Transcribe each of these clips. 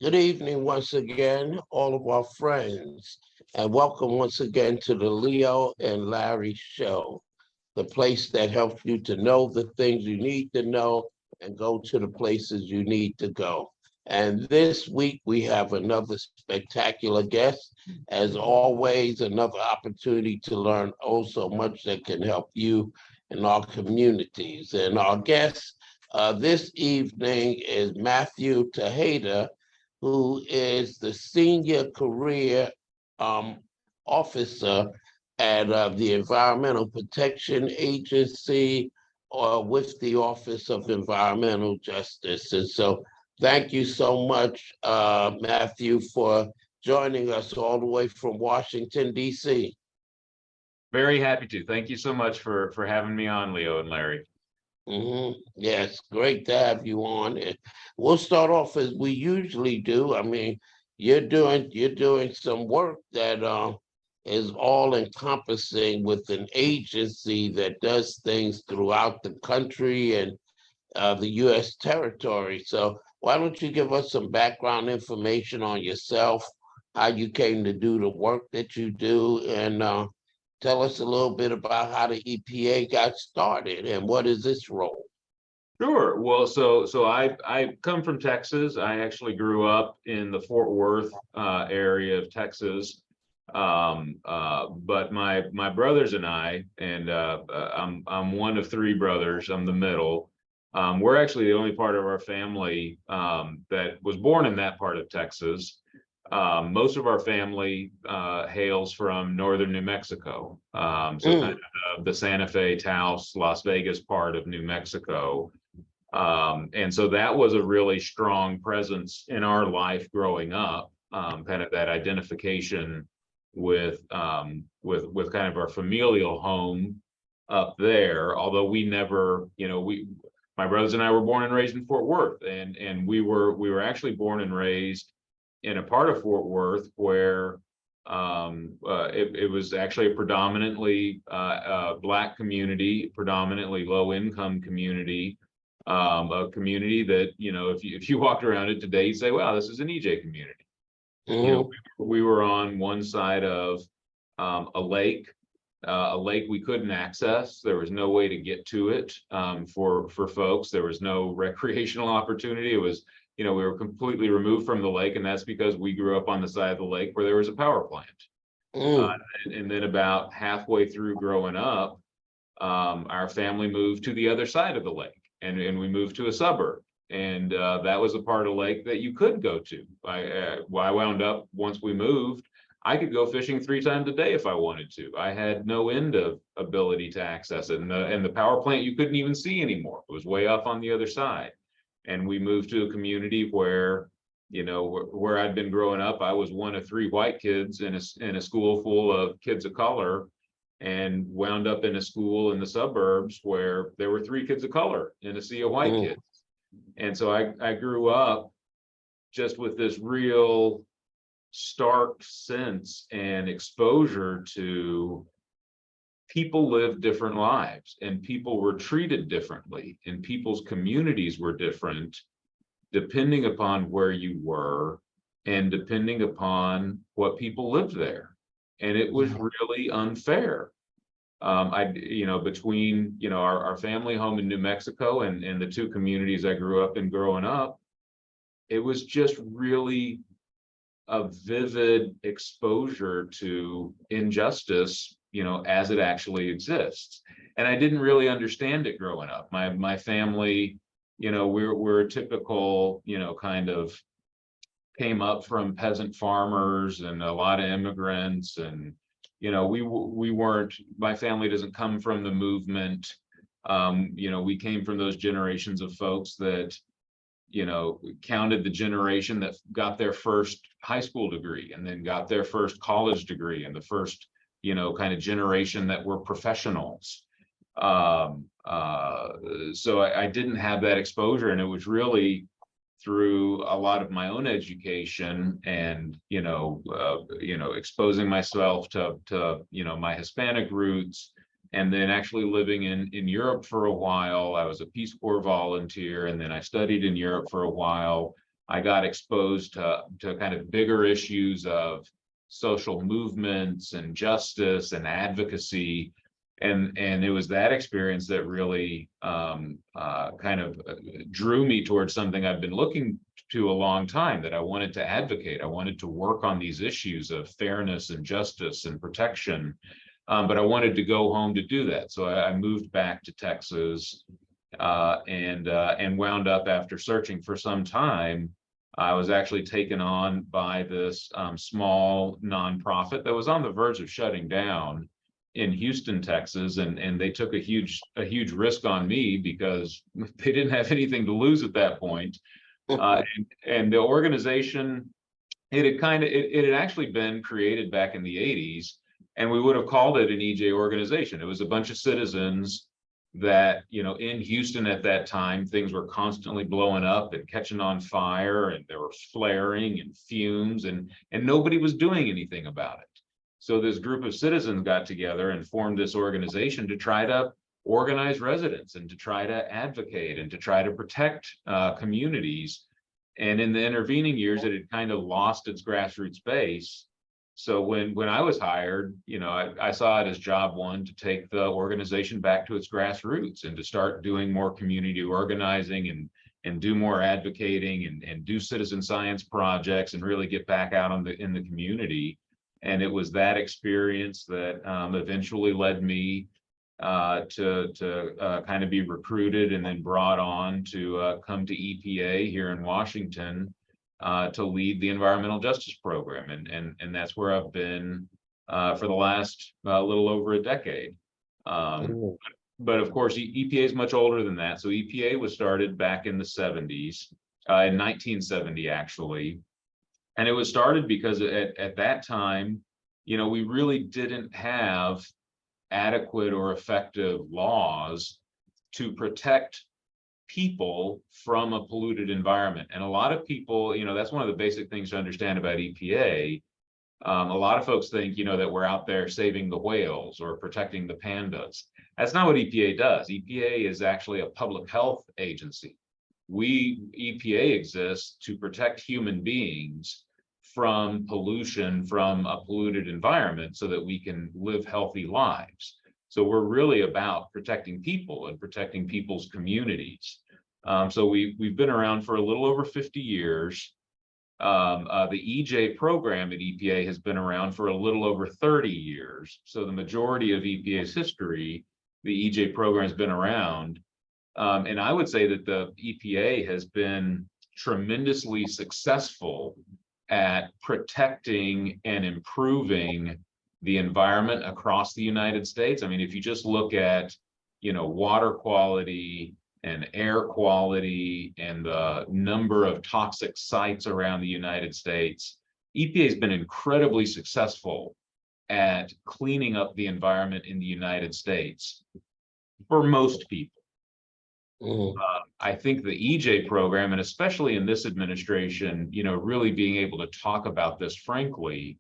Good evening once again, all of our friends, and welcome once again to the Leo and Larry Show, the place that helps you to know the things you need to know and go to the places you need to go. And this week we have another spectacular guest. As always, another opportunity to learn oh so much that can help you in our communities. And our guest this evening is Matthew Tejada, who is the senior career um, officer at the Environmental Protection Agency or with the Office of Environmental Justice. And so thank you so much, Matthew, for joining us all the way from Washington, D.C. Very happy to. Thank you so much for having me on, Leo and Larry. Yes, great to have you on. And we'll start off as we usually do. I mean, you're doing some work that is all encompassing with an agency that does things throughout the country and the U.S. territory. So why don't you give us some background information on yourself, how you came to do the work that you do, and tell us a little bit about how the EPA got started and what is its role? Sure. Well, so I come from Texas. I actually grew up in the Fort Worth area of Texas. But my brothers and I, and I'm one of three brothers. I'm the middle. We're actually the only part of our family that was born in that part of Texas. Most of our family hails from northern New Mexico, so kind of the Santa Fe, Taos, Las Vegas part of New Mexico. And so that was a really strong presence in our life growing up, kind of that identification with kind of our familial home up there. Although we never, my brothers and I were born and raised in Fort Worth, and we were actually born and raised in a part of Fort Worth where it was actually a predominantly Black community, predominantly low income community, a community that, if you walked around it today, you'd say, wow, this is an EJ community. We were on one side of a lake we couldn't access. There was no way to get to it for folks. There was no recreational opportunity. It was, we were completely removed from the lake, and that's because we grew up on the side of the lake where there was a power plant. And then about halfway through growing up, our family moved to the other side of the lake, and we moved to a suburb. And that was a part of the lake that you could go to. I wound up, once we moved, I could go fishing 3 times a day if I wanted to. I had no end of ability to access it. And the power plant you couldn't even see anymore. It was way off on the other side. And we moved to a community where, where I'd been growing up, I was one of 3 white kids in a school full of kids of color, and wound up in a school in the suburbs where there were 3 kids of color in a sea of white kids. And so I grew up just with this real stark sense and exposure to people live different lives, and people were treated differently, and people's communities were different depending upon where you were and depending upon what people lived there. And it was really unfair. Between, our family home in New Mexico and the 2 communities I grew up in growing up, it was just really a vivid exposure to injustice, as it actually exists. And I didn't really understand it growing up. My family, we're a typical, kind of came up from peasant farmers and a lot of immigrants, and we weren't, my family doesn't come from the movement. We came from those generations of folks that, counted the generation that got their first high school degree and then got their first college degree, and the first, kind of generation that were professionals. So I didn't have that exposure, and it was really through a lot of my own education and exposing myself to my Hispanic roots, and then actually living in Europe for a while. I was a Peace Corps volunteer, and then I studied in Europe for a while. I got exposed to kind of bigger issues of social movements and justice and advocacy. And it was that experience that really kind of drew me towards something I've been looking to a long time, that I wanted to advocate. I wanted to work on these issues of fairness and justice and protection. But I wanted to go home to do that. So I moved back to Texas and wound up, after searching for some time, I was actually taken on by this small nonprofit that was on the verge of shutting down in Houston, Texas, and they took a huge risk on me because they didn't have anything to lose at that point. And the organization, it had actually been created back in the 80s, and we would have called it an EJ organization. It was a bunch of citizens that, in Houston at that time, things were constantly blowing up and catching on fire, and there was flaring and fumes, and nobody was doing anything about it. So this group of citizens got together and formed this organization to try to organize residents and to try to advocate and to try to protect communities. And in the intervening years, it had kind of lost its grassroots base. So when I was hired, I saw it as job one to take the organization back to its grassroots and to start doing more community organizing and do more advocating and do citizen science projects and really get back out in the community. And it was that experience that eventually led me to kind of be recruited and then brought on to come to EPA here in Washington to lead the environmental justice program. And that's where I've been for the last little over a decade. But of course, EPA is much older than that. So EPA was started back in the 70s, in 1970, actually. And it was started because at that time, we really didn't have adequate or effective laws to protect people from a polluted environment. And a lot of people, that's one of the basic things to understand about EPA. A lot of folks think, that we're out there saving the whales or protecting the pandas. That's not what EPA does. EPA is actually a public health agency. EPA exists to protect human beings from pollution from a polluted environment so that we can live healthy lives. So we're really about protecting people and protecting people's communities. So we've been around for a little over 50 years. The EJ program at EPA has been around for a little over 30 years. So the majority of EPA's history, the EJ program has been around. And I would say that the EPA has been tremendously successful at protecting and improving the environment across the United States. I mean, if you just look at, water quality and air quality and the number of toxic sites around the United States, EPA has been incredibly successful at cleaning up the environment in the United States for most people. I think the EJ program, and especially in this administration, really being able to talk about this frankly,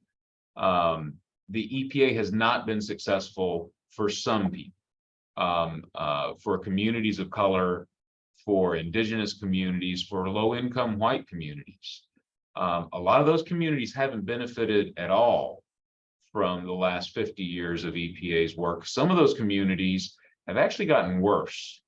the EPA has not been successful for some people, for communities of color, for indigenous communities, for low-income white communities. A lot of those communities haven't benefited at all from the last 50 years of EPA's work. Some of those communities have actually gotten worse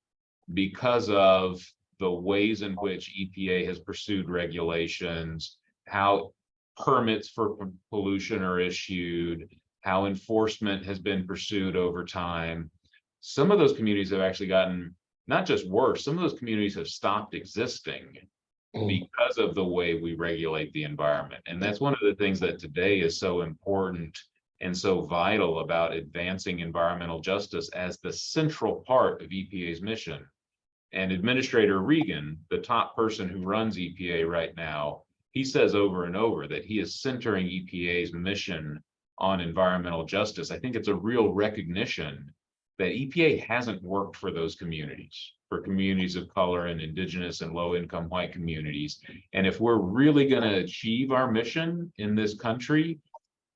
because of the ways in which EPA has pursued regulations, how permits for pollution are issued, how enforcement has been pursued over time. Some of those communities have actually gotten not just worse, some of those communities have stopped existing because of the way we regulate the environment. And that's one of the things that today is so important and so vital about advancing environmental justice as the central part of EPA's mission. And Administrator Regan, the top person who runs EPA right now, he says over and over that he is centering EPA's mission on environmental justice. I think it's a real recognition that EPA hasn't worked for those communities, for communities of color and indigenous and low-income white communities. And if we're really going to achieve our mission in this country,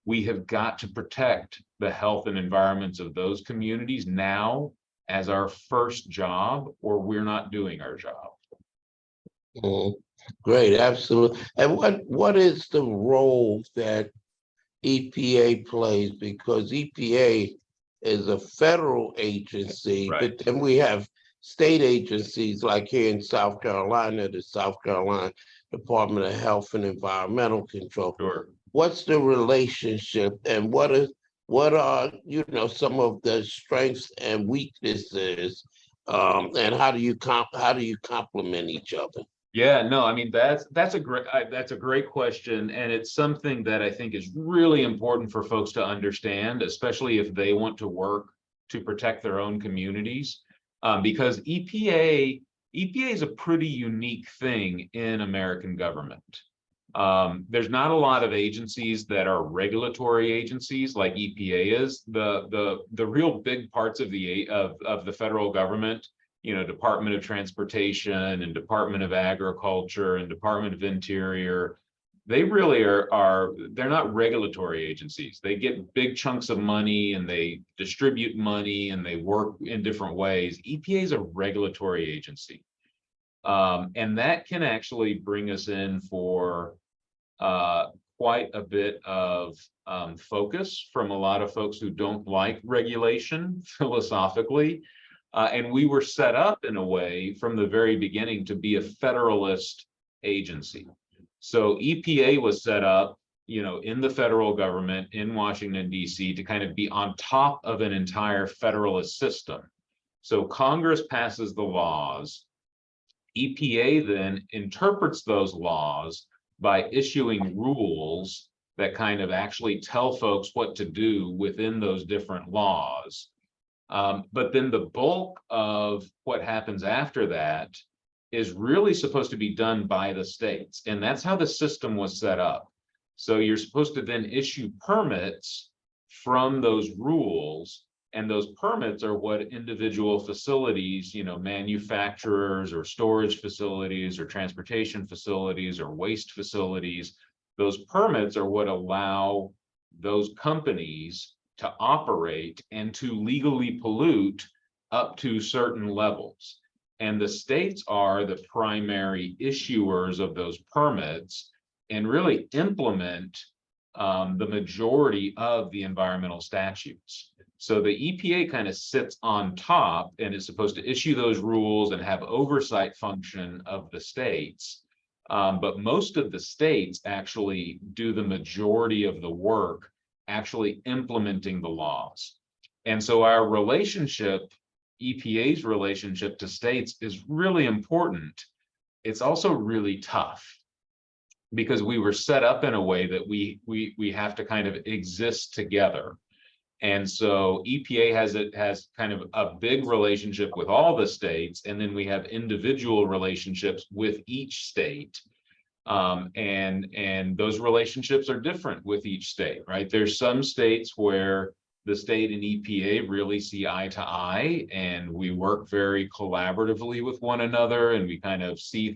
we have got to protect the health and environments of those communities now as our first job, or we're not doing our job. Mhm. Great, absolutely. And what is the role that EPA plays? Because EPA is a federal agency, Right. but then we have state agencies like here in South Carolina, the South Carolina Department of Health and Environmental Control. Sure. What's the relationship, and what are some of the strengths and weaknesses, and how do you complement each other? Yeah, no, I mean that's a great question, and it's something that I think is really important for folks to understand, especially if they want to work to protect their own communities, because EPA is a pretty unique thing in American government. There's not a lot of agencies that are regulatory agencies like EPA is. The real big parts of the federal government, Department of Transportation and Department of Agriculture and Department of Interior, they really they're not regulatory agencies. They get big chunks of money and they distribute money and they work in different ways. EPA is a regulatory agency. And that can actually bring us in for uh, quite a bit of focus from a lot of folks who don't like regulation philosophically. And we were set up in a way from the very beginning to be a federalist agency. So EPA was set up, in the federal government in Washington, D.C., to kind of be on top of an entire federalist system. So Congress passes the laws. EPA then interprets those laws by issuing rules that kind of actually tell folks what to do within those different laws. But then the bulk of what happens after that is really supposed to be done by the states. And that's how the system was set up. So you're supposed to then issue permits from those rules. And those permits are what individual facilities, manufacturers or storage facilities or transportation facilities or waste facilities, those permits are what allow those companies to operate and to legally pollute up to certain levels. And the states are the primary issuers of those permits and really implement the majority of the environmental statutes. So the EPA kind of sits on top and is supposed to issue those rules and have oversight function of the states. But most of the states actually do the majority of the work actually implementing the laws. And so our relationship, EPA's relationship to states, is really important. It's also really tough because we were set up in a way that we have to kind of exist together. And so EPA has kind of a big relationship with all the states, and then we have individual relationships with each state. And those relationships are different with each state, right? There's some states where the state and EPA really see eye to eye, and we work very collaboratively with one another, and we kind of see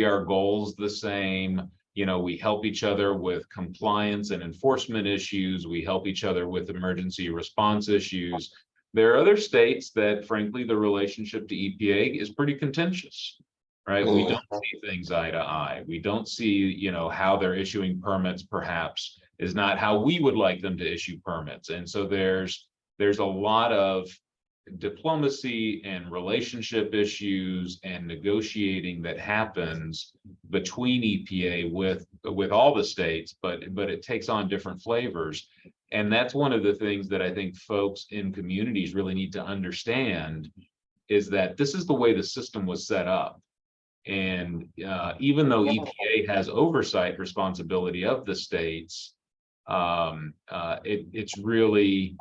our goals the same. We help each other with compliance and enforcement issues. We help each other with emergency response issues. There are other states that, frankly, the relationship to EPA is pretty contentious, right? We don't see things eye to eye. We don't see, how they're issuing permits perhaps is not how we would like them to issue permits. And so there's a lot of diplomacy and relationship issues and negotiating that happens between EPA with all the states, but it takes on different flavors. And that's one of the things that I think folks in communities really need to understand, is that this is the way the system was set up. And even though EPA has oversight responsibility of the states, it's really,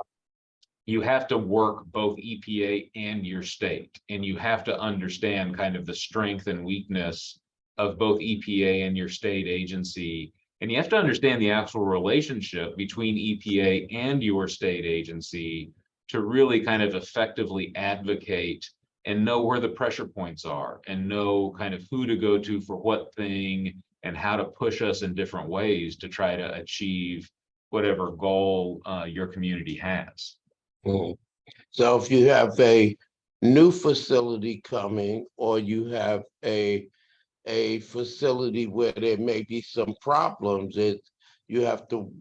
you have to work both EPA and your state, and you have to understand kind of the strength and weakness of both EPA and your state agency. And you have to understand the actual relationship between EPA and your state agency to really kind of effectively advocate and know where the pressure points are and know kind of who to go to for what thing and how to push us in different ways to try to achieve whatever goal your community has. Mhm. So if you have a new facility coming, or you have a a facility where there may be some problems, you have to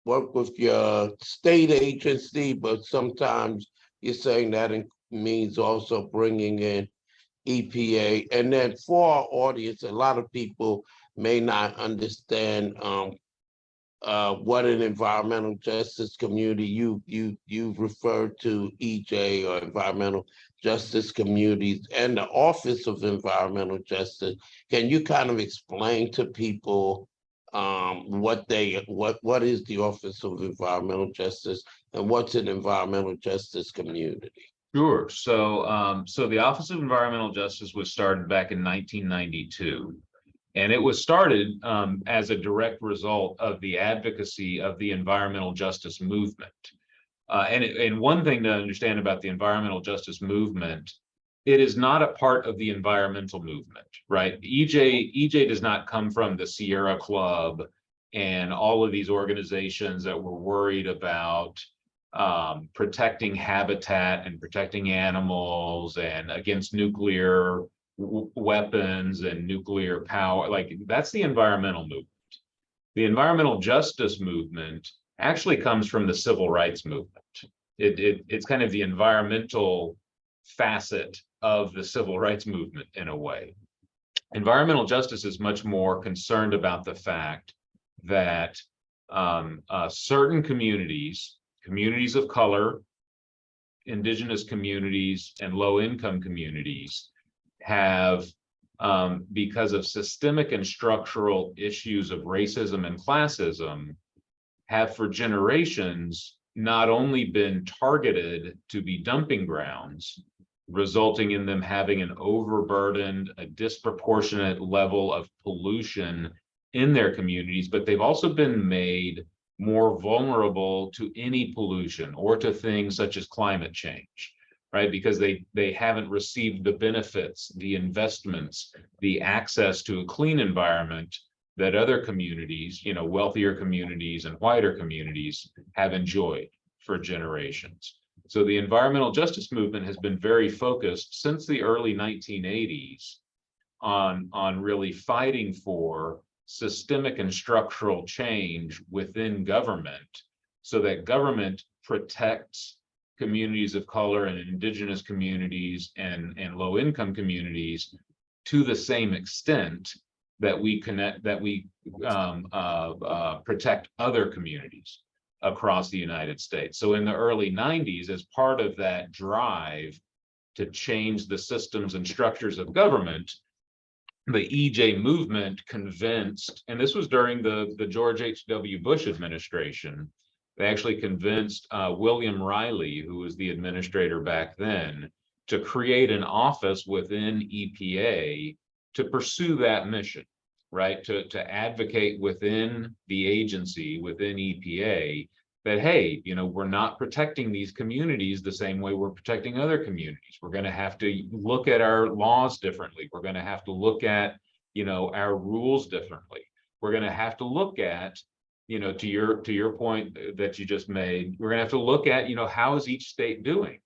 work with your state agency, but sometimes you're saying that means also bringing in EPA. And then for our audience, a lot of people may not understand what an environmental justice community. You referred to EJ, or environmental justice communities, and the Office of Environmental Justice. Can you kind of explain to people what is the Office of Environmental Justice, and what's an environmental justice community? Sure. So the Office of Environmental Justice was started back in 1992. And it was started as a direct result of the advocacy of the environmental justice movement. And one thing to understand about the environmental justice movement, it is not a part of the environmental movement, right? EJ does not come from the Sierra Club and all of these organizations that were worried about protecting habitat and protecting animals and against nuclear weapons and nuclear power. Like, that's the environmental movement. The environmental justice movement actually comes from the civil rights movement. It's kind of the environmental facet of the civil rights movement in a way. Environmental justice is much more concerned about the fact that certain communities of color, indigenous communities, and low-income communities have, because of systemic and structural issues of racism and classism, have for generations not only been targeted to be dumping grounds, resulting in them having an overburdened, a disproportionate level of pollution in their communities, but they've also been made more vulnerable to any pollution or to things such as climate change, right? Because they haven't received the benefits, the investments, the access to a clean environment that other communities, wealthier communities and whiter communities have enjoyed for generations. So the environmental justice movement has been very focused since the early 1980s on really fighting for systemic and structural change within government, so that government protects communities of color and indigenous communities and low-income communities to the same extent that we protect other communities across the United States. So in the early 90s, as part of that drive to change the systems and structures of government, the EJ movement convinced, and this was during the George H.W. Bush administration, they actually convinced William Riley, who was the administrator back then, to create an office within EPA to pursue that mission, right? To advocate within the agency, within EPA, that, hey, we're not protecting these communities the same way we're protecting other communities. We're going to have to look at our laws differently. We're going to have to look at, our rules differently. We're going to have to look at, to your point that you just made, we're going to have to look at, how is each state doing?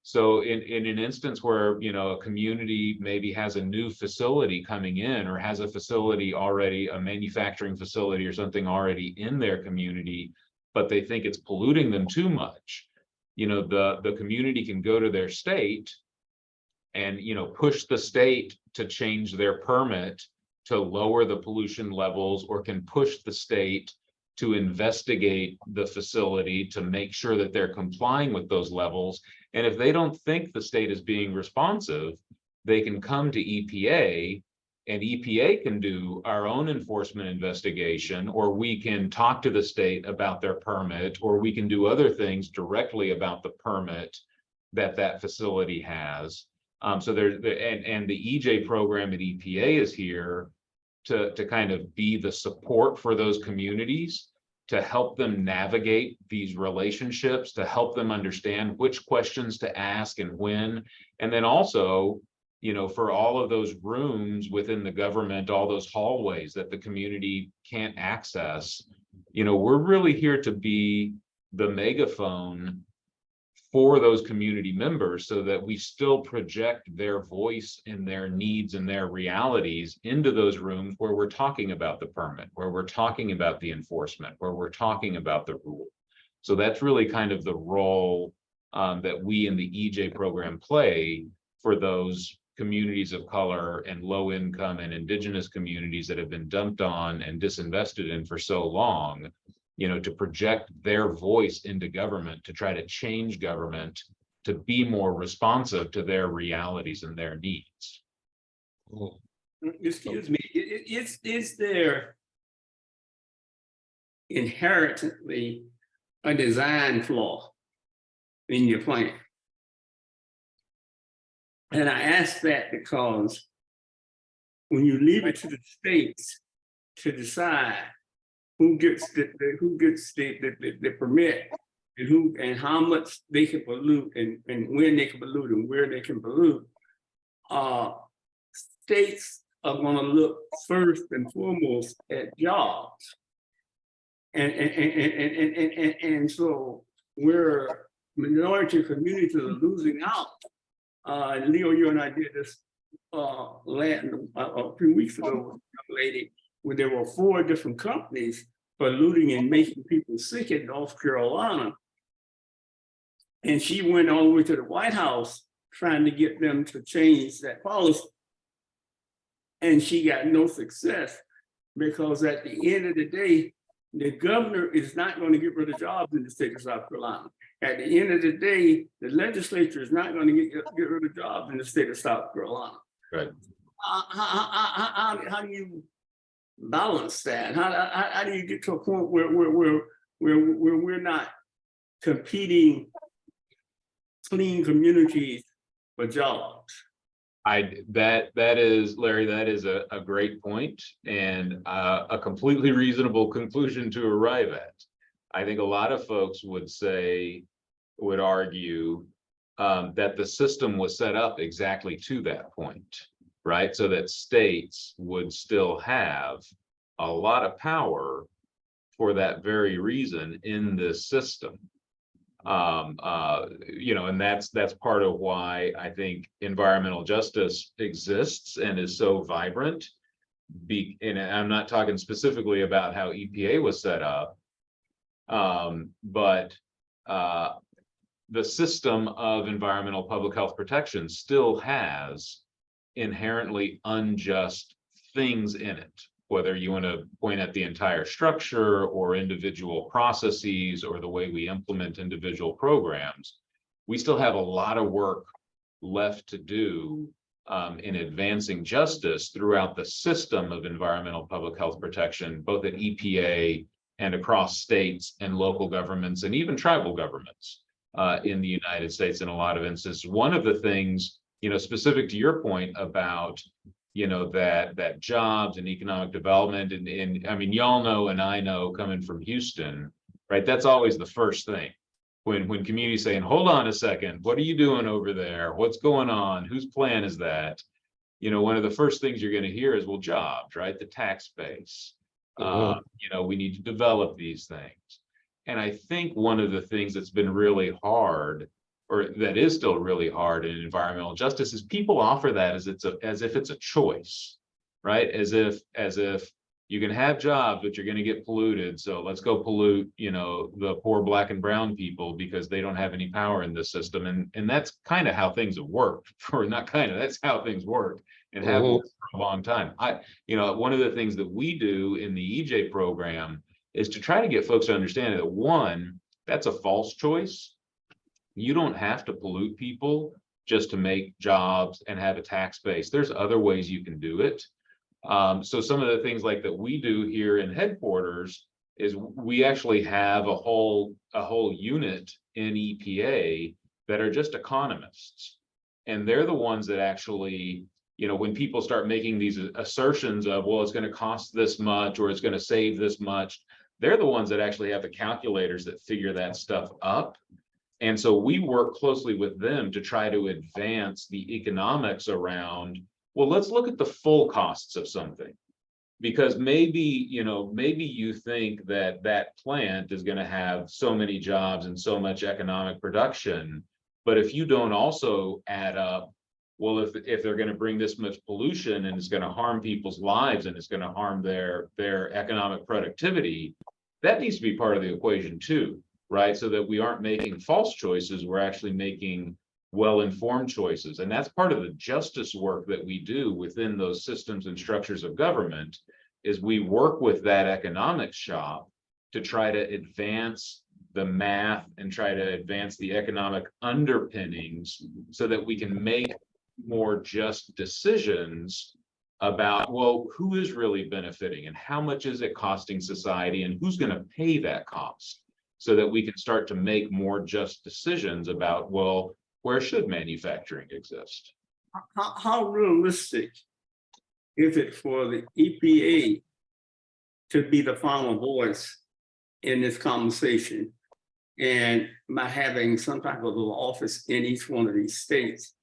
So in an instance where, a community maybe has a new facility coming in, or has a facility already, a manufacturing facility or something already in their community, but they think it's polluting them too much, the community can go to their state and, push the state to change their permit to lower the pollution levels, or can push the state to investigate the facility to make sure that they're complying with those levels. And if they don't think the state is being responsive, they can come to EPA, and EPA can do our own enforcement investigation, or we can talk to the state about their permit, or we can do other things directly about the permit that facility has. So there's and the EJ program at EPA is here to kind of be the support for those communities, to help them navigate these relationships, to help them understand which questions to ask and when. And then also, for all of those rooms within the government, all those hallways that the community can't access, we're really here to be the megaphone for those community members so that we still project their voice and their needs and their realities into those rooms where we're talking about the permit, where we're talking about the enforcement, where we're talking about the rule. So that's really kind of the role that we in the EJ program play for those communities of color and low income and indigenous communities that have been dumped on and disinvested in for so long, you know, to project their voice into government, to try to change government to be more responsive to their realities and their needs. Excuse me, is there inherently a design flaw in your plan? And I ask that because when you leave it to the states to decide who gets the permit and how much they can pollute and when they can pollute and where they can pollute, states are going to look first and foremost at jobs. And so where minority communities are losing out. Leo, you and I did this a few weeks ago with a young lady where there were 4 different companies polluting and making people sick in North Carolina. And she went all the way to the White House trying to get them to change that policy. And she got no success because at the end of the day, the governor is not going to get rid of jobs in the state of South Carolina. At the end of the day, the legislature is not going to get rid of jobs in the state of South Carolina. Right. How do you balance that? How do you get to a point where we're not competing clean communities for jobs? That is, Larry, that is a great point and a completely reasonable conclusion to arrive at. I think a lot of folks would argue that the system was set up exactly to that point, right? So that states would still have a lot of power for that very reason in this system. You know, and that's part of why I think environmental justice exists and is so vibrant. And I'm not talking specifically about how EPA was set up, but the system of environmental public health protection still has inherently unjust things in it. Whether you want to point at the entire structure or individual processes or the way we implement individual programs, we still have a lot of work left to do in advancing justice throughout the system of environmental public health protection, both at EPA and across states and local governments and even tribal governments in the United States in a lot of instances. One of the things, you know, specific to your point about you know, that jobs and economic development. And I mean, y'all know, and I know coming from Houston, right? That's always the first thing when communities saying, hold on a second, what are you doing over there? What's going on? Whose plan is that? You know, one of the first things you're going to hear is, well, jobs, right? The tax base. You know, we need to develop these things. And I think one of the things that's been really hard, or that is still really hard in environmental justice, is people offer that as if it's a choice, right? As if you can have jobs, but you're going to get polluted. So let's go pollute, you know, the poor Black and brown people because they don't have any power in this system. And that's kind of how things have worked, or not kind of, that's how things work and have worked for a long time. You know, one of the things that we do in the EJ program is to try to get folks to understand that, one, that's a false choice. You don't have to pollute people just to make jobs and have a tax base. There's other ways you can do it. So some of the things like that we do here in headquarters is we actually have a whole unit in EPA that are just economists. And they're the ones that actually, you know, when people start making these assertions of, well, it's going to cost this much or it's going to save this much, they're the ones that actually have the calculators that figure that stuff up. And so we work closely with them to try to advance the economics around, well, let's look at the full costs of something. Because maybe, maybe you think that that plant is going to have so many jobs and so much economic production. But if you don't also add up, well, if they're going to bring this much pollution and it's going to harm people's lives and it's going to harm their economic productivity, that needs to be part of the equation too, right? So that we aren't making false choices, we're actually making well-informed choices. And that's part of the justice work that we do within those systems and structures of government, is we work with that economic shop to try to advance the math and try to advance the economic underpinnings so that we can make more just decisions about, well, who is really benefiting and how much is it costing society and who's going to pay that cost, so that we can start to make more just decisions about, well, where should manufacturing exist? How realistic is it for the EPA to be the final voice in this conversation, and by having some type of little office in each one of these states,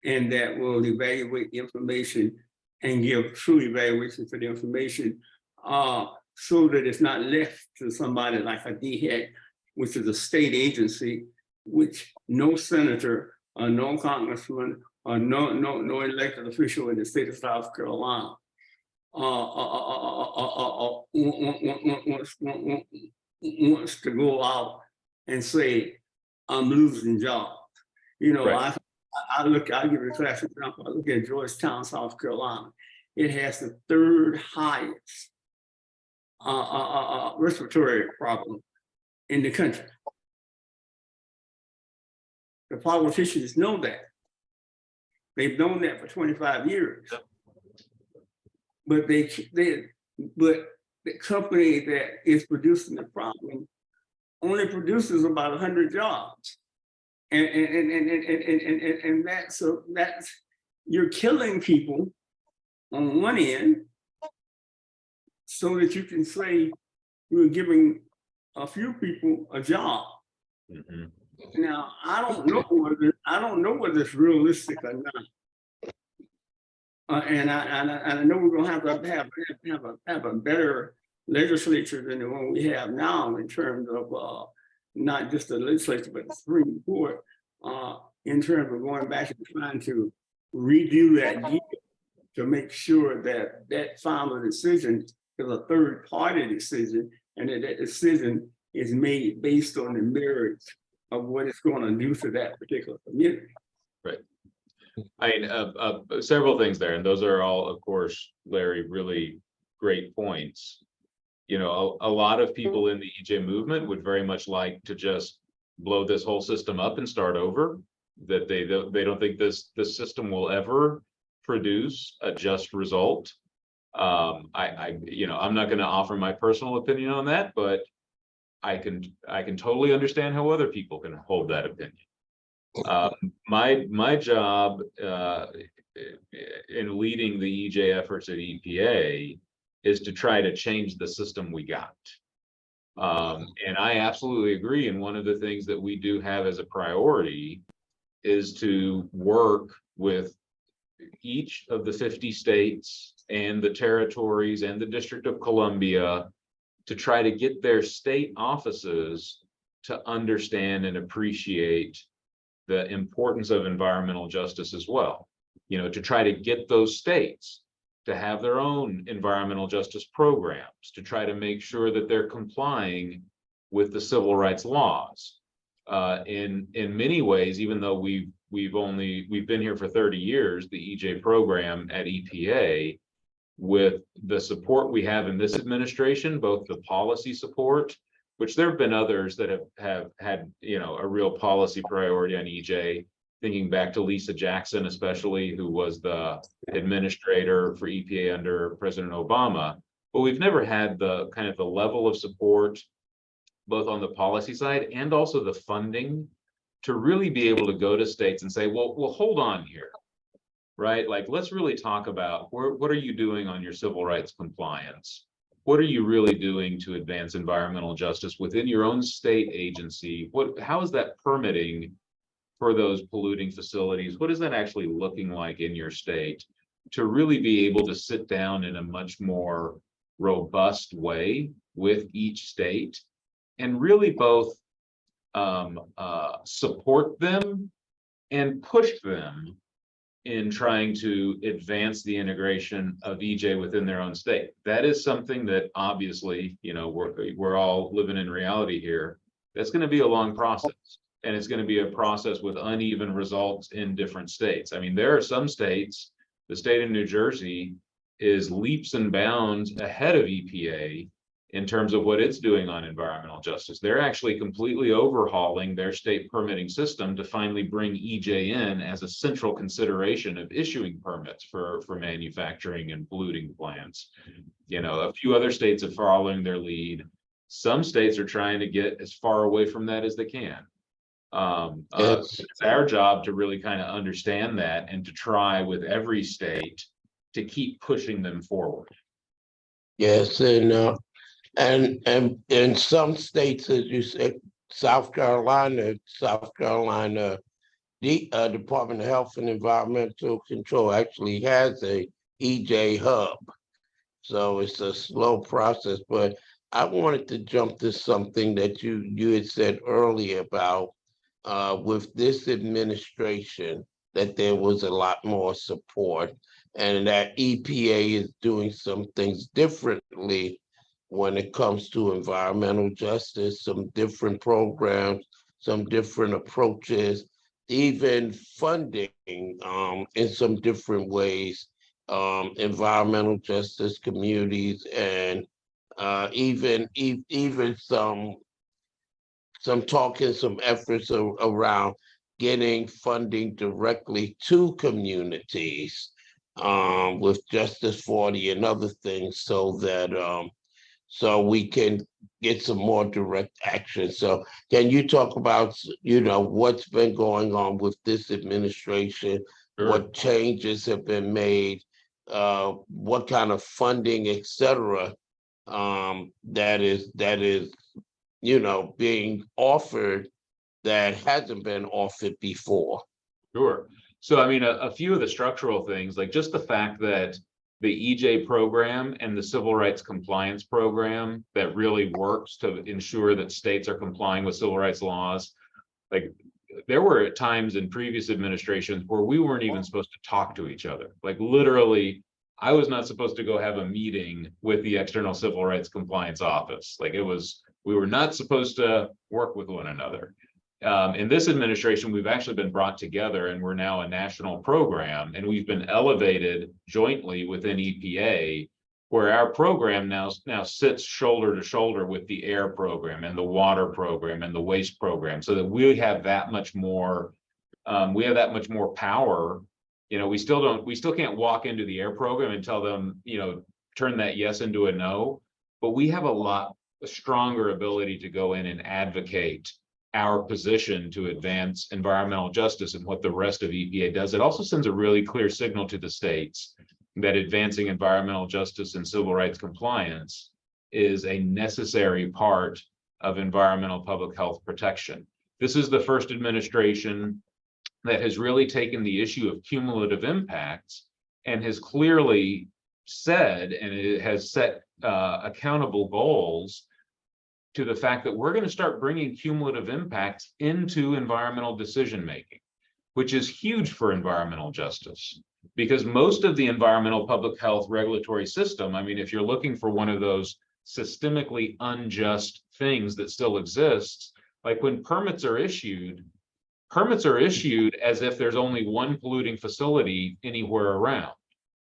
and that will evaluate the information and give true evaluation for the information, so that it's not left to somebody like a DHEC, which is a state agency, which no senator or no congressman or no elected official in the state of South Carolina wants to go out and say, I'm losing jobs. Right. I'll give you a classic example. I look at Georgetown, South Carolina. It has the third highest respiratory problem in the country. The politicians know that. They've known that for 25 years. But but the company that is producing the problem only produces about 100 jobs. And that's you're killing people on one end so that you can say we're giving a few people a job. Mm-hmm. Now, I don't know whether it's realistic or not. And I know we're going to have a better legislature than the one we have now, in terms of not just the legislature but the Supreme Court, in terms of going back and trying to redo that deal to make sure that that final decision is a third-party decision, and that decision is made based on the merits of what it's going to do to that particular community. Right. I mean, several things there, and those are all, of course, Larry, really great points. A lot of people in the EJ movement would very much like to just blow this whole system up and start over. That they don't think this system will ever produce a just result. I'm not going to offer my personal opinion on that, but I can totally understand how other people can hold that opinion. My job in leading the EJ efforts at EPA is to try to change the system we got. And I absolutely agree. And one of the things that we do have as a priority is to work with each of the 50 states and the territories and the District of Columbia to try to get their state offices to understand and appreciate the importance of environmental justice as well. To try to get those states to have their own environmental justice programs, to try to make sure that they're complying with the civil rights laws. In many ways, even though we've been here for 30 years, the EJ program at EPA, with the support we have in this administration, both the policy support, which there have been others that have had a real policy priority on EJ, thinking back to Lisa Jackson, especially, who was the administrator for EPA under President Obama. But we've never had the kind of the level of support, both on the policy side and also the funding, to really be able to go to states and say, well, hold on here, right? Like, let's really talk about what are you doing on your civil rights compliance? What are you really doing to advance environmental justice within your own state agency? How is that permitting for those polluting facilities? What is that actually looking like in your state, to really be able to sit down in a much more robust way with each state, and really both support them and push them in trying to advance the integration of EJ within their own state. That is something that obviously, we're all living in reality here. That's going to be a long process, and it's going to be a process with uneven results in different states. I mean, there are some states, the state of New Jersey is leaps and bounds ahead of EPA in terms of what it's doing on environmental justice. They're actually completely overhauling their state permitting system to finally bring EJ in as a central consideration of issuing permits for manufacturing and polluting plants. A few other states are following their lead. Some states are trying to get as far away from that as they can. Yes. It's our job to really kind of understand that and to try with every state to keep pushing them forward. Yes, and in some states, as you said, South Carolina, the Department of Health and Environmental Control actually has a EJ hub. So it's a slow process, but I wanted to jump to something that you had said earlier about with this administration, that there was a lot more support and that EPA is doing some things differently when it comes to environmental justice, some different programs, some different approaches, even funding in some different ways, environmental justice communities, and even some talk and some efforts around getting funding directly to communities with Justice 40 and other things, so that so we can get some more direct action. So can you talk about, what's been going on with this administration, Sure. what changes have been made, what kind of funding, et cetera, that is being offered that hasn't been offered before? Sure. So, I mean, a few of the structural things, like just the fact that the EJ program and the civil rights compliance program that really works to ensure that states are complying with civil rights laws, like there were times in previous administrations where we weren't even supposed to talk to each other. Like literally, I was not supposed to go have a meeting with the External Civil Rights Compliance Office. Like we were not supposed to work with one another. In this administration, we've actually been brought together, and we're now a national program, and we've been elevated jointly within EPA, where our program now sits shoulder to shoulder with the air program and the water program and the waste program, so that we have that much more power. We still can't walk into the air program and tell them, turn that yes into a no, but we have a stronger ability to go in and advocate our position to advance environmental justice and what the rest of EPA does. It also sends a really clear signal to the states that advancing environmental justice and civil rights compliance is a necessary part of environmental public health protection. This is the first administration that has really taken the issue of cumulative impacts and has clearly said, and it has set accountable goals to the fact that we're going to start bringing cumulative impacts into environmental decision-making, which is huge for environmental justice, because most of the environmental public health regulatory system, I mean, if you're looking for one of those systemically unjust things that still exists, like when permits are issued as if there's only one polluting facility anywhere around.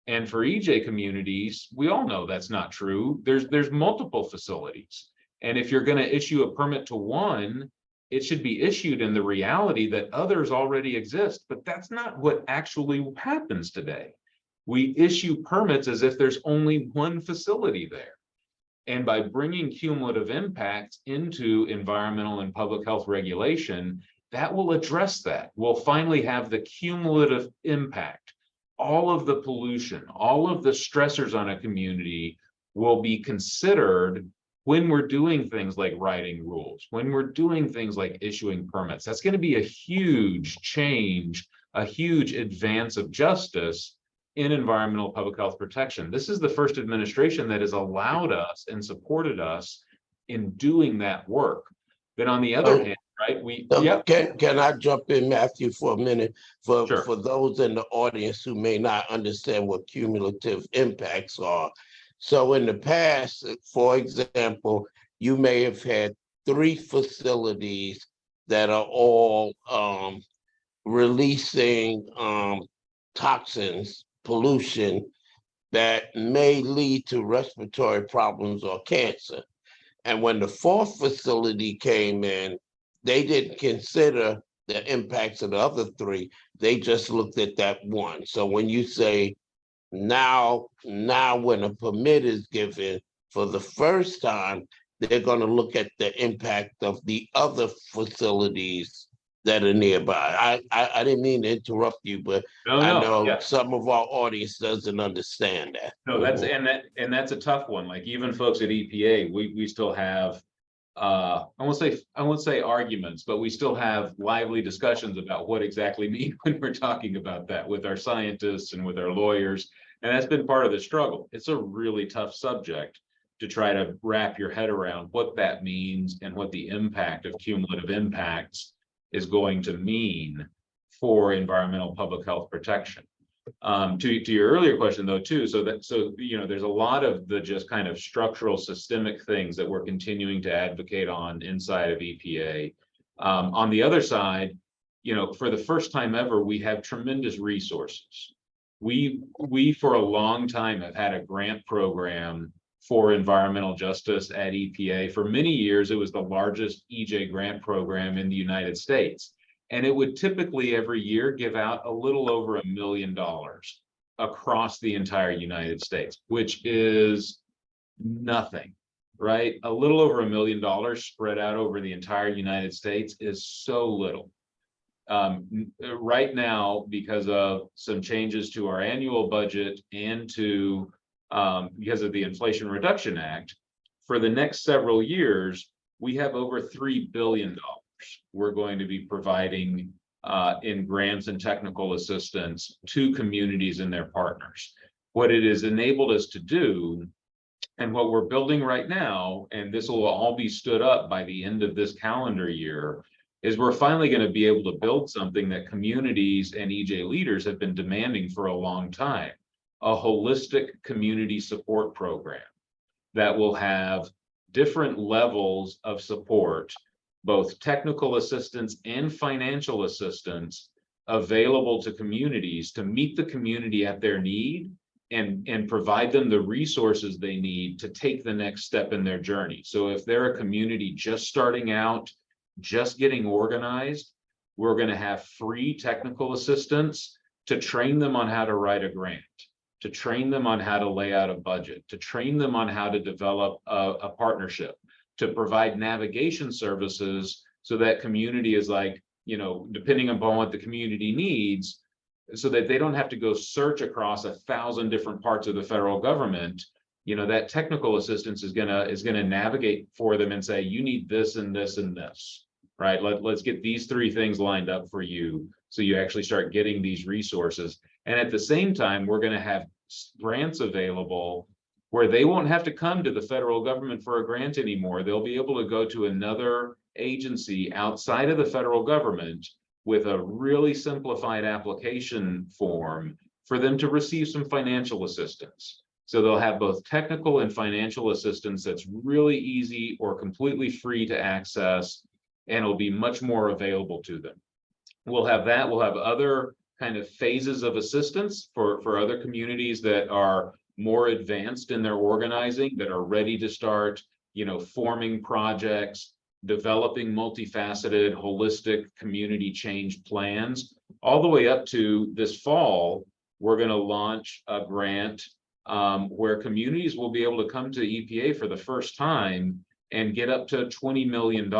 And for EJ communities, we all know that's not true. There's multiple facilities. And if you're going to issue a permit to one, it should be issued in the reality that others already exist. But that's not what actually happens today. We issue permits as if there's only one facility there. And by bringing cumulative impacts into environmental and public health regulation, that will address that. We'll finally have the cumulative impact. All of the pollution, all of the stressors on a community will be considered when we're doing things like writing rules, when we're doing things like issuing permits. That's going to be a huge change, a huge advance of justice, in environmental public health protection. This is the first administration that has allowed us and supported us in doing that work. Then on the other hand, right, Can I jump in, Matthew, for a minute? For Sure. those in the audience who may not understand what cumulative impacts are. So in the past, for example, you may have had 3 facilities that are all releasing toxins, pollution that may lead to respiratory problems or cancer. And when the 4th facility came in, they didn't consider the impacts of the other 3. They just looked at that one. So when you say now when a permit is given for the first time, they're going to look at the impact of the other facilities that are nearby. I didn't mean to interrupt you, but I know some of our audience doesn't understand that. No, that's a tough one. Like even folks at EPA, we still have I won't say arguments, but we still have lively discussions about what exactly mean when we're talking about that with our scientists and with our lawyers. And that's been part of the struggle. It's a really tough subject to try to wrap your head around what that means and what the impact of cumulative impacts is going to mean for environmental public health protection. To your earlier question though too, so there's a lot of the just kind of structural systemic things that we're continuing to advocate on inside of EPA. On the other side, for the first time ever, we have tremendous resources. We for a long time have had a grant program for environmental justice at EPA. For many years, it was the largest EJ grant program in the United States. And it would typically every year give out a little over $1 million across the entire United States, which is nothing, right? A little over $1 million spread out over the entire United States is so little. Right now, because of some changes to our annual budget and because of the Inflation Reduction Act, for the next several years, we have over $3 billion we're going to be providing in grants and technical assistance to communities and their partners. What it has enabled us to do, and what we're building right now, and this will all be stood up by the end of this calendar year, is we're finally going to be able to build something that communities and EJ leaders have been demanding for a long time, a holistic community support program that will have different levels of support, both technical assistance and financial assistance available to communities to meet the community at their need and provide them the resources they need to take the next step in their journey. So if they're a community just starting out, just getting organized, we're going to have free technical assistance to train them on how to write a grant, to train them on how to lay out a budget, to train them on how to develop a partnership, to provide navigation services so that community is like, depending upon what the community needs, so that they don't have to go search across 1,000 different parts of the federal government. That technical assistance is gonna navigate for them and say, you need this and this and this, right? Let's get these 3 things lined up for you so you actually start getting these resources. And at the same time, we're gonna have grants available where they won't have to come to the federal government for a grant anymore. They'll be able to go to another agency outside of the federal government with a really simplified application form for them to receive some financial assistance. So they'll have both technical and financial assistance that's really easy or completely free to access, and it'll be much more available to them. We'll have that. We'll have other kind of phases of assistance for other communities that are more advanced in their organizing, that are ready to start, forming projects, developing multifaceted, holistic community change plans, all the way up to this fall. We're going to launch a grant where communities will be able to come to EPA for the first time and get up to $20 million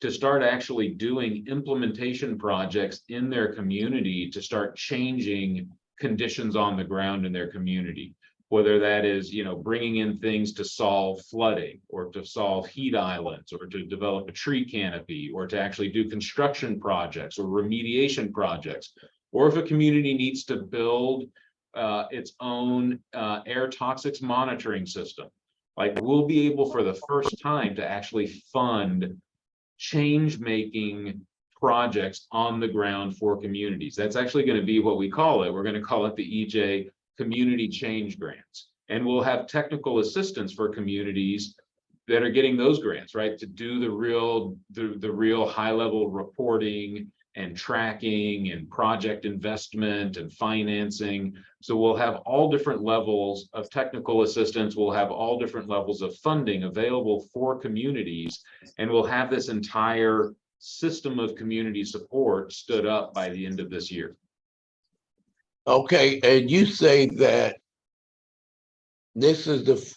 to start actually doing implementation projects in their community to start changing conditions on the ground in their community, whether that is, bringing in things to solve flooding or to solve heat islands or to develop a tree canopy or to actually do construction projects or remediation projects. Or if a community needs to build its own air toxics monitoring system. Like, we'll be able for the first time to actually fund change-making projects on the ground for communities. That's actually going to be what we call it. We're going to call it the EJ Community Change Grants. And we'll have technical assistance for communities that are getting those grants, right? To do the real high-level reporting and tracking and project investment and financing. So we'll have all different levels of technical assistance. We'll have all different levels of funding available for communities. And we'll have this entire system of community support stood up by the end of this year. Okay, and you say that this is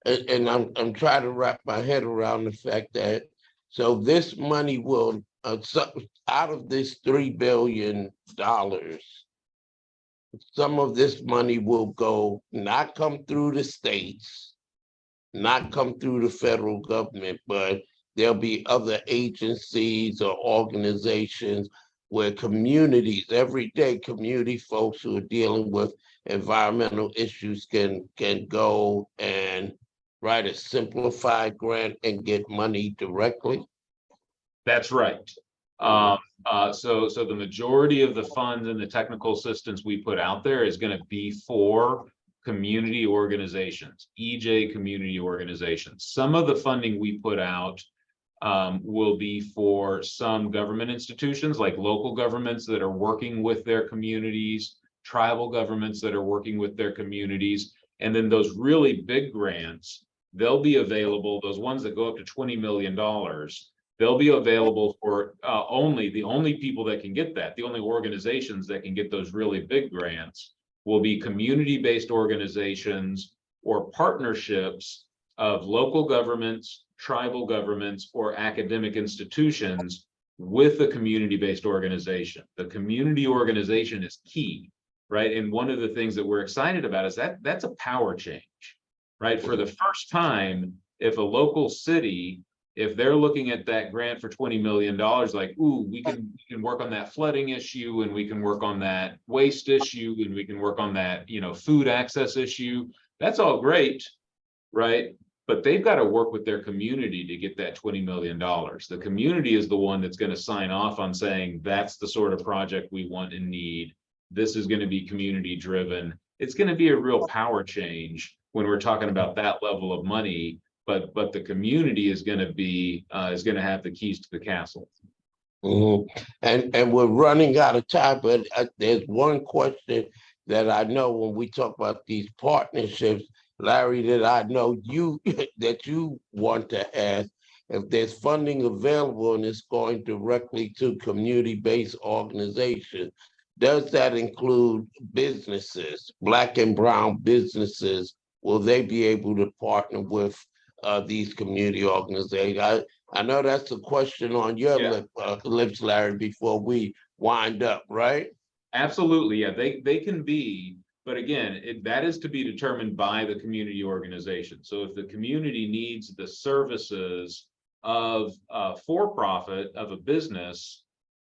and I'm trying to wrap my head around the fact that, so this money will, out of this $3 billion, some of this money will not come through the states, not come through the federal government, but there'll be other agencies or organizations where communities, everyday community folks who are dealing with environmental issues can go and write a simplified grant and get money directly? That's right. So the majority of the funds and the technical assistance we put out there is going to be for community organizations, EJ community organizations. Some of the funding we put out will be for some government institutions, like local governments that are working with their communities, tribal governments that are working with their communities, and then those really big grants, they'll be available, those ones that go up to $20 million, they'll be available for the only people that can get that, the only organizations that can get those really big grants will be community-based organizations or partnerships of local governments, tribal governments, or academic institutions with a community-based organization. The community organization is key, right? And one of the things that we're excited about is that that's a power change, right? For the first time, if a local city, if they're looking at that grant for $20 million, like, ooh, we can work on that flooding issue, and we can work on that waste issue, and we can work on that, food access issue. That's all great, right? But they've got to work with their community to get that $20 million. The community is the one that's going to sign off on saying, that's the sort of project we want and need. This is going to be community driven. It's going to be a real power change when we're talking about that level of money. But the community is going to have the keys to the castle. Mm-hmm. And we're running out of time, but there's one question that I know when we talk about these partnerships, Larry, that I know that you want to ask. If there's funding available and it's going directly to community-based organizations, does that include businesses, Black and brown businesses? Will they be able to partner with these community organizations? I know that's a question on your lips, Larry, before we wind up, right? Absolutely, yeah, they can be, but again, that is to be determined by the community organization. So if the community needs the services of for-profit of a business,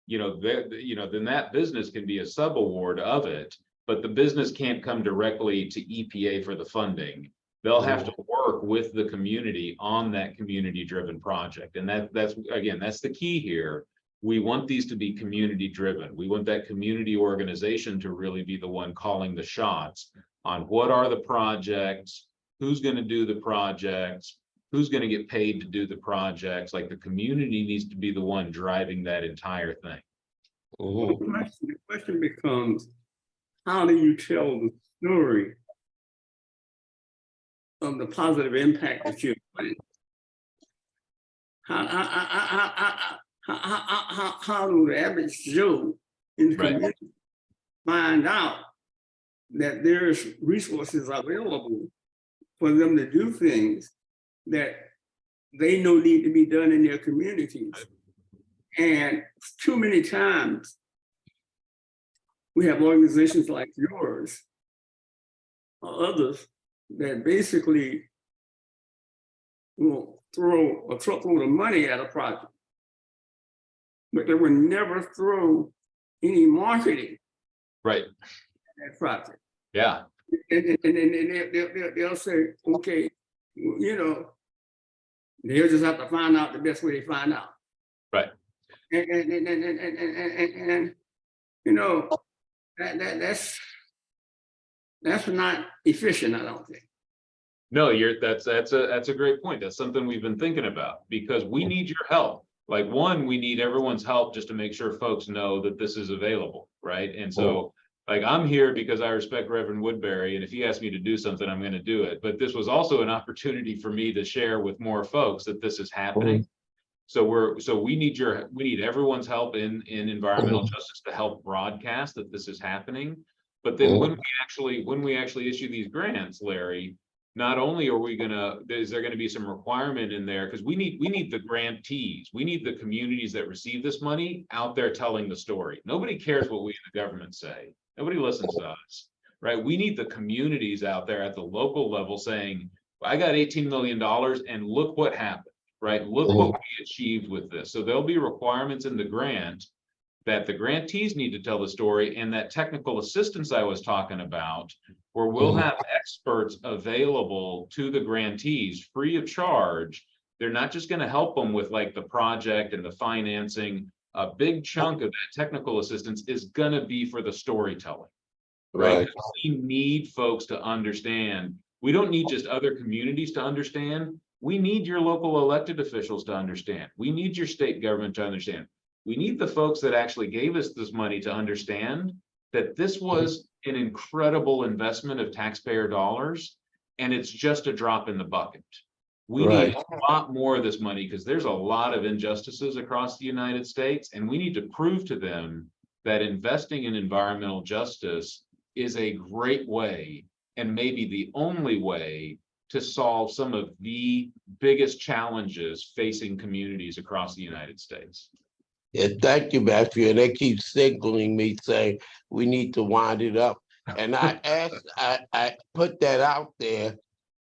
then that business can be a sub-award of it, but the business can't come directly to EPA for the funding. They'll have to work with the community on that community-driven project. And that's the key here. We want these to be community-driven. We want that community organization to really be the one calling the shots on what are the projects, who's going to do the projects, who's going to get paid to do the projects. Like, the community needs to be the one driving that entire thing. Well, the question becomes, how do you tell the story of the positive impact that you're putting? How do the average Joe in the community find out that there's resources available for them to do things that they know need to be done in their communities? And too many times we have organizations like yours or others that basically will throw a truckload of money at a project, but they will never throw any marketing at that project. Yeah, And then they'll say, okay, they'll just have to find out the best way they find out. right. And you know, that's not efficient, I don't think. No, that's a great point. That's something we've been thinking about because we need your help. Like one, we need everyone's help just to make sure folks know that this is available, right? And so like I'm here because I respect Reverend Woodbury, and if he asks me to do something, I'm going to do it. But this was also an opportunity for me to share with more folks that this is happening. So we need everyone's help in environmental justice to help broadcast that this is happening. But then when we actually issue these grants, Larry, not only is there gonna be some requirement in there, because we need the grantees, we need the communities that receive this money out there telling the story. Nobody cares what we in the government say. Nobody listens to us, right? We need the communities out there at the local level saying, I got $18 million and look what happened. Right? Look what we achieved with this. So there'll be requirements in the grant that the grantees need to tell the story, and that technical assistance I was talking about, where we'll have experts available to the grantees free of charge. They're not just going to help them with like the project and the financing. A big chunk of that technical assistance is going to be for the storytelling, right? We need folks to understand. We don't need just other communities to understand. We need your local elected officials to understand. We need your state government to understand. We need the folks that actually gave us this money to understand that this was an incredible investment of taxpayer dollars, and it's just a drop in the bucket. We need a lot more of this money because there's a lot of injustices across the United States, and we need to prove to them that investing in environmental justice is a great way, and maybe the only way, to solve some of the biggest challenges facing communities across the United States. Yeah, thank you, Matthew. And they keep signaling me saying we need to wind it up. And I put that out there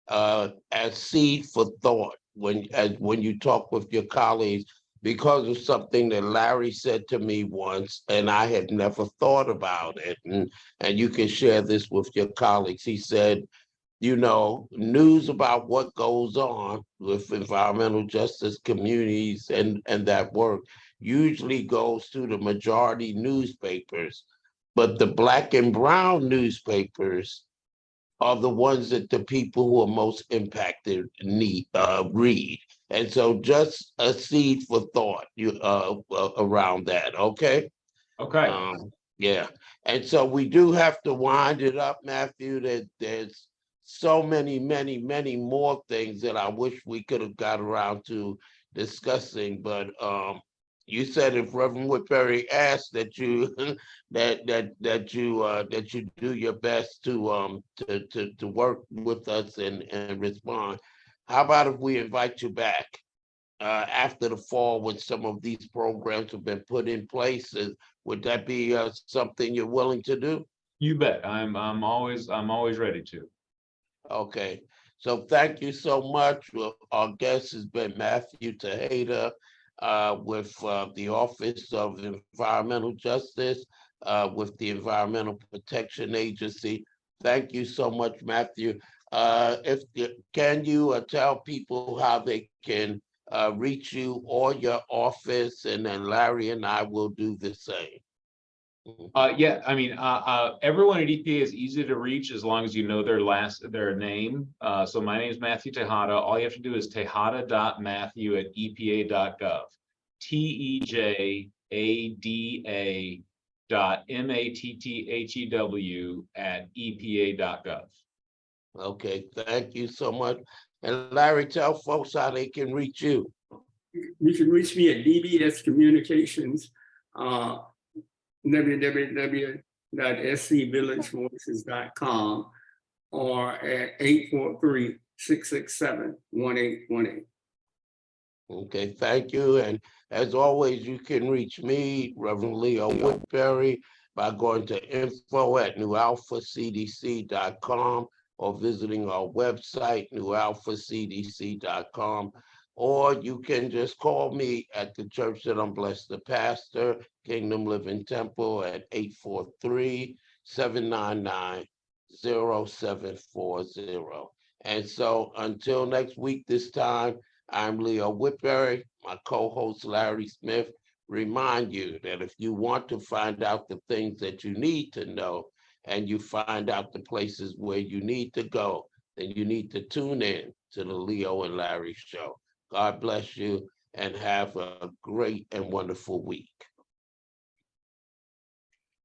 as seed for thought when you talk with your colleagues, because of something that Larry said to me once, and I had never thought about it. And you can share this with your colleagues. He said, news about what goes on with environmental justice communities and that work usually goes to the majority newspapers, but the Black and brown newspapers are the ones that the people who are most impacted need read. And so just a seed for thought around that, okay? Okay. Yeah. And so we do have to wind it up, Matthew. That there's so many, many, many more things that I wish we could have got around to discussing. But you said if Reverend Woodbury asked that you that you do your best to work with us and respond. How about if we invite you back after the fall when some of these programs have been put in place? Would that be something you're willing to do? You bet. I'm always ready to. Okay. So thank you so much. Well, our guest has been Matthew Tejada with the Office of Environmental Justice with the Environmental Protection Agency. Thank you so much, Matthew. Can you tell people how they can reach you or your office, and then Larry and I will do the same. Yeah, I mean, everyone at EPA is easy to reach as long as you know their name. So my name is Matthew Tejada. All you have to do is tejada.matthew@epa.gov. TEJADA.MATTHEW@EPA.gov. Okay, thank you so much. And Larry, tell folks how they can reach you. You can reach me at DBS Communications, www.scvillagevoices.com, or at 843-667-1818. Okay, thank you. And as always, you can reach me, Reverend Leo Woodbury, by going to info@newalphacdc.com or visiting our website, newalphacdc.com. Or you can just call me at the church that I'm blessed to pastor, Kingdom Living Temple, at 843-799 0740. And so until next week, this time, I'm Leo Whitberry, my co-host Larry Smith. Remind you that if you want to find out the things that you need to know and you find out the places where you need to go, then you need to tune in to the Leo and Larry show. God bless you and have a great and wonderful week.